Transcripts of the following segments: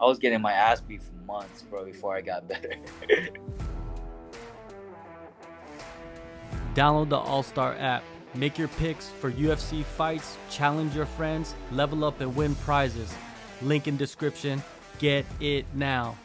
I was getting my ass beat for months, bro, before I got better. Download the AllStar app. Make your picks for UFC fights, challenge your friends, level up and win prizes. Link in description. Get it now.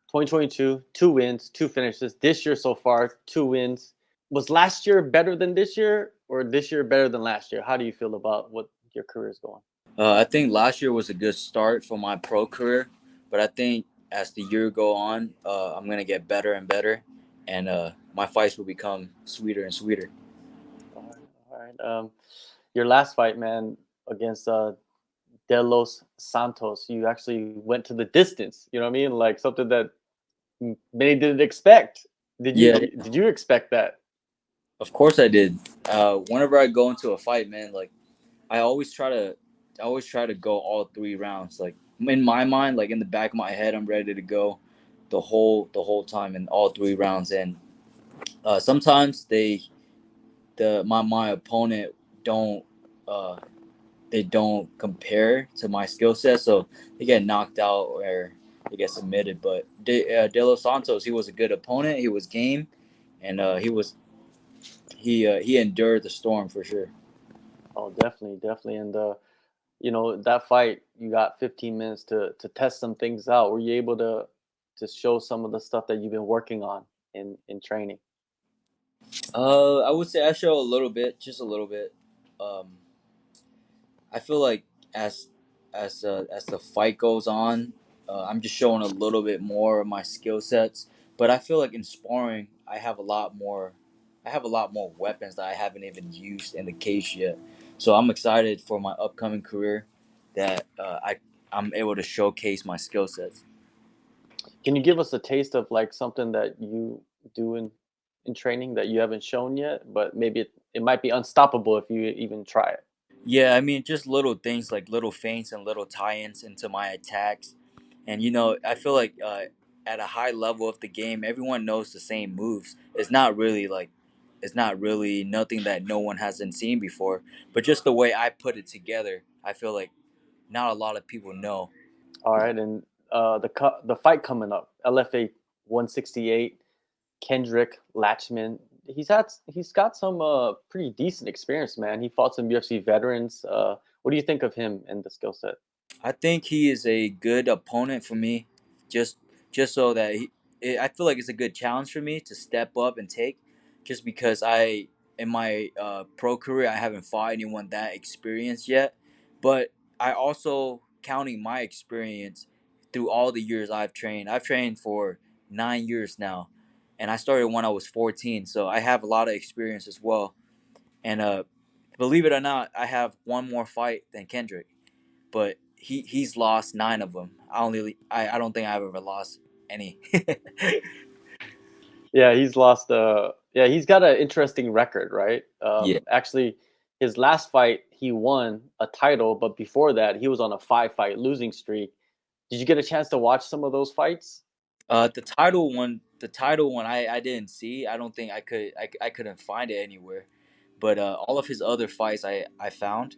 2022, 2 wins, 2 finishes. This year so far, 2 wins. Was last year better than this year, or this year better than last year? How do you feel about what your career is going? I think last year was a good start for my pro career, but I think as the year go on, I'm gonna get better and better, and my fights will become sweeter and sweeter. All right. Your last fight, man, against De Los Santos, you actually went to the distance. You know what I mean? Like something that many didn't expect. Did you Yeah, did you expect that? of course I did. Whenever I go into a fight, man, like I always try to, I always try to go all 3 rounds. Like in my mind, like in the back of my head, I'm ready to go the whole time in all 3 rounds. And sometimes my opponent don't uh, they don't compare to my skill set, so they get knocked out or they get submitted. But De Los Santos, he was a good opponent. He was game, and he endured the storm for sure. Oh, definitely, definitely. And that fight, you got 15 minutes to test some things out. Were you able to show some of the stuff that you've been working on in training? I would say I show a little bit, just a little bit. Um, I feel like as as the fight goes on, I'm just showing a little bit more of my skill sets. But I feel like in sparring, I have a lot more. I have a lot more weapons that I haven't even used in the cage yet. So I'm excited for my upcoming career that I'm able to showcase my skill sets. Can you give us a taste of like something that you do in training that you haven't shown yet, but maybe it might be unstoppable if you even try it? Yeah, I mean, just little things like little feints and little tie-ins into my attacks. And I feel like at a high level of the game, everyone knows the same moves. It's not really nothing that no one hasn't seen before. But just the way I put it together, I feel like not a lot of people know. All right, and the fight coming up, LFA 168, Kendrick Latchman. He's got some pretty decent experience, man. He fought some UFC veterans. What do you think of him and the skill set? I think he is a good opponent for me, just just so that I feel like it's a good challenge for me to step up and take, just because in my pro career I haven't fought anyone that experienced yet, but I also counting my experience through all the years I've trained. I've trained for 9 years now, and I started when I was 14, so I have a lot of experience as well. And believe it or not, I have one more fight than Kendrick, but he's lost 9 of them. I don't think I've ever lost any. Yeah, he's lost. Yeah, he's got an interesting record, right? Yeah. Actually, his last fight he won a title, but before that he was on a 5 fight losing streak. Did you get a chance to watch some of those fights? The title one I didn't see. I don't think I couldn't find it anywhere. But all of his other fights I found,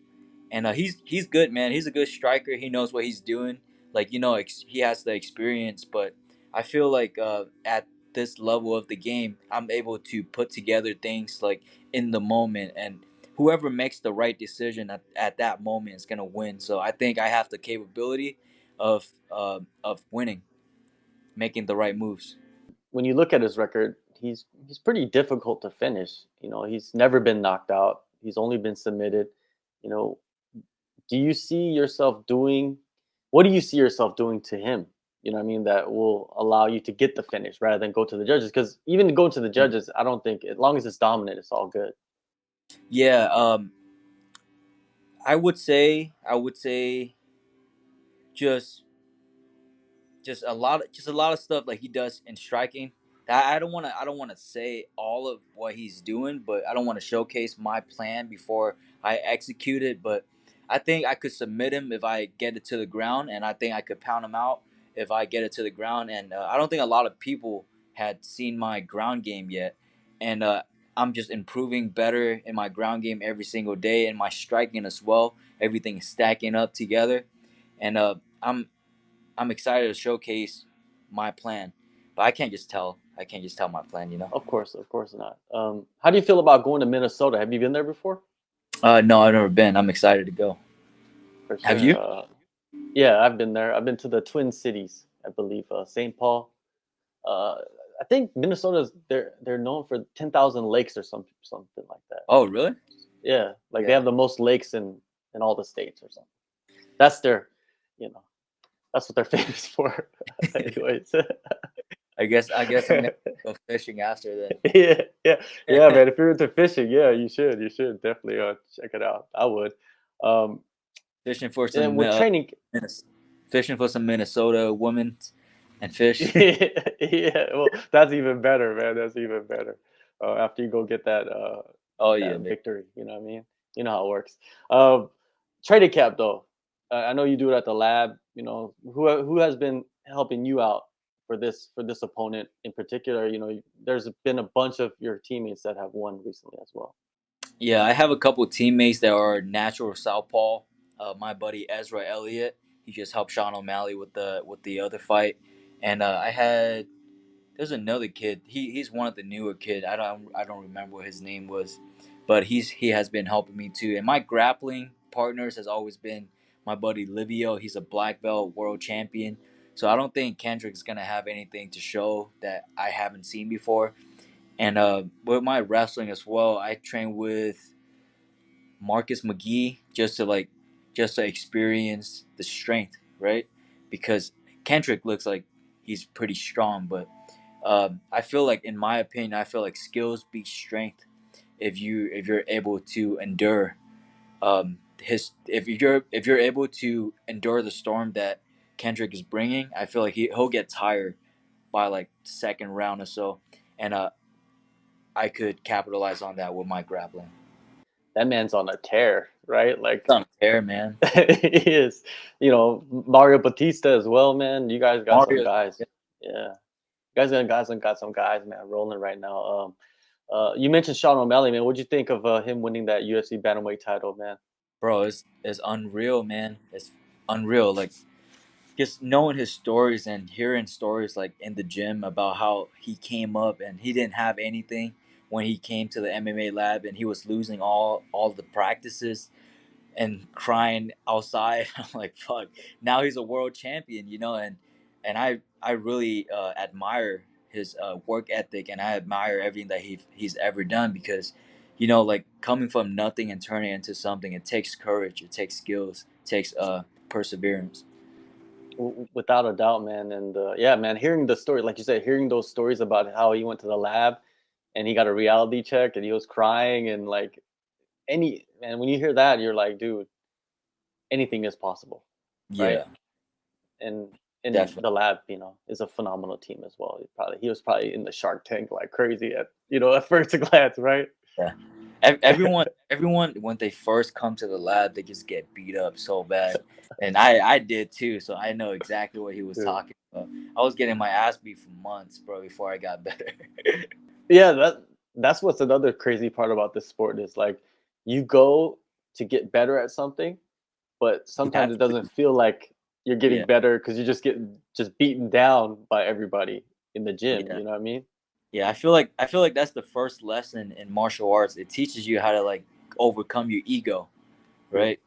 and he's good, man. He's a good striker. He knows what he's doing. Like he has the experience. But I feel like at this level of the game, I'm able to put together things like in the moment, and whoever makes the right decision at that moment is gonna win. So I think I have the capability of winning, making the right moves. When you look at his record, he's pretty difficult to finish. He's never been knocked out. He's only been submitted. You know, do you see yourself doing what do you see yourself doing to him? You know what I mean? That will allow you to get the finish rather than go to the judges. Because even to go to the judges, I don't think as long as it's dominant, it's all good. Yeah, I would say just just a lot of stuff like he does in striking. I don't want to say all of what he's doing, but I don't want to showcase my plan before I execute it. But I think I could submit him if I get it to the ground, and I think I could pound him out if I get it to the ground. And I don't think a lot of people had seen my ground game yet, and I'm just improving better in my ground game every single day, and my striking as well. Everything's stacking up together, and I'm excited to showcase my plan, but I can't just tell. I can't just tell my plan, you know. Of course not. How do you feel about going to Minnesota? Have you been there before? No, I've never been. I'm excited to go. For Have sure. you? Yeah, I've been there. I've been to the Twin Cities, I believe, St. Paul. Uh, I think Minnesota's they're known for 10,000 lakes or something like that. Oh, really? Yeah, like they Yeah. have the most lakes in all the states or something. That's their, you know, that's what they're famous for. Anyways. I guess I'm gonna go fishing after yeah, yeah, yeah, then. man. If you're into fishing, yeah, you should definitely check it out. I would. Um, fishing for and some with training, fishing for some Minnesota women and fish. yeah, well, that's even better, man. That's even better. After you go get that Oh yeah, that baby. victory, you know what I mean? You know how it works. Um, Training camp though, I know you do it at the lab. You know who has been helping you out for this opponent in particular. You know, there's been a bunch of your teammates that have won recently as well. Yeah, I have a couple teammates that are natural southpaw. My buddy Ezra Elliott, he just helped Sean O'Malley with the other fight, and I had there's another kid. He's one of the newer kid. I don't remember what his name was, but he has been helping me too. And my grappling partners has always been my buddy Livio. He's a black belt world champion. So I don't think Kendrick's gonna have anything to show that I haven't seen before. And with my wrestling as well, I train with Marcus McGee just to experience the strength, right? Because Kendrick looks like he's pretty strong, but I feel like, in my opinion, I feel like skills beat strength if you're able to endure his if you're able to endure the storm that Kendrick is bringing. I feel like he'll get tired by like second round or so, and I could capitalize on that with my grappling. That man's on a tear, right? Like It's on tear, man. he is. You know, Mario Batista as well, man. You guys got some Mario, guys. Yeah, you guys got some guys, man, rolling right now. You mentioned Sean O'Malley, man. What'd you think of him winning that UFC bantamweight title, man? bro, it's unreal, man. It's unreal. Like just knowing his stories and hearing stories like in the gym about how he came up and he didn't have anything when he came to the MMA lab and he was losing all the practices and crying outside. I'm like, fuck. Now he's a world champion, you know, and I really admire his work ethic, and I admire everything that he's ever done because, you know, like coming from nothing and turning into something, it takes courage, it takes skills, it takes perseverance. Without a doubt, man. And yeah, man, hearing the story, like you said, hearing those stories about how he went to the lab and he got a reality check and he was crying and like any man, when you hear that, you're like, dude, anything is possible, right? Yeah, And in definitely. the lab, you know, is a phenomenal team as well. He was probably in the Shark Tank like crazy at at first glance, right? Yeah. Everyone, when they first come to the lab, they just get beat up so bad, and I did too. So I know exactly what he was Yeah. talking about. I was getting my ass beat for months, bro, before I got better. Yeah, that's what's another crazy part about this sport is like you go to get better at something, but You sometimes have it to, doesn't feel like you're getting yeah, better because you just get just beaten down by everybody in the gym. yeah, You know what I mean? yeah. I feel like that's the first lesson in martial arts. It teaches you how to like overcome your ego, Yeah, right?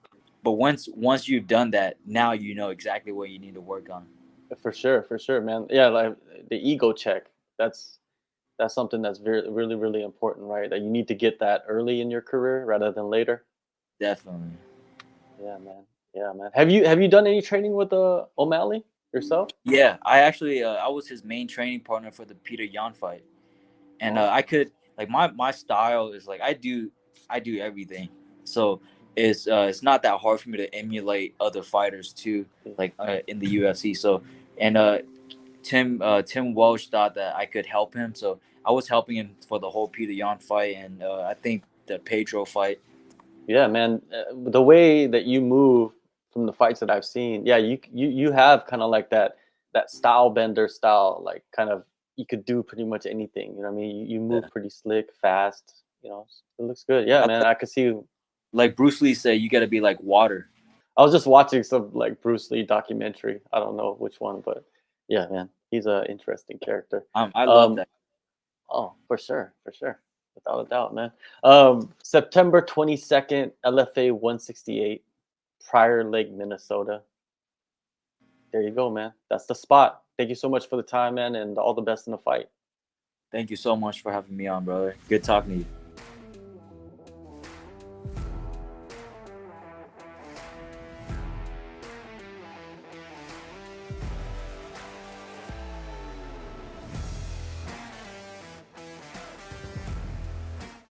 But once you've done that, now you know exactly what you need to work on. for sure, man. Yeah, like the ego check. That's that's something that's really, really important, right? That you need to get that early in your career rather than later. Definitely. Yeah, man. Yeah, man. Have you done any training with O'Malley yourself? Yeah, I actually I was his main training partner for the Peter Yan fight. And Oh, I could like my style is like I do everything, so it's not that hard for me to emulate other fighters too, yeah. like in the UFC. So and Tim Welsh thought that I could help him, so I was helping him for the whole Peter Yan fight, and I think the Pedro fight. Yeah, man. The way that you move from the fights that I've seen, yeah, you have kind of like that style bender style, like kind of you could do pretty much anything. You know what I mean? You move Yeah. pretty slick, fast. You know, it looks good. Yeah, That's man. I could see. like Bruce Lee said, you got to be like water. I was just watching some like Bruce Lee documentary. I don't know which one, but yeah, man, he's an interesting character. I love Um, that. oh, for sure, without a doubt, man. September 22nd, LFA 168, Prior Lake, Minnesota. There you go, man. That's the spot. Thank you so much for the time, man, and all the best in the fight. Thank you so much for having me on, brother. Good talking to you.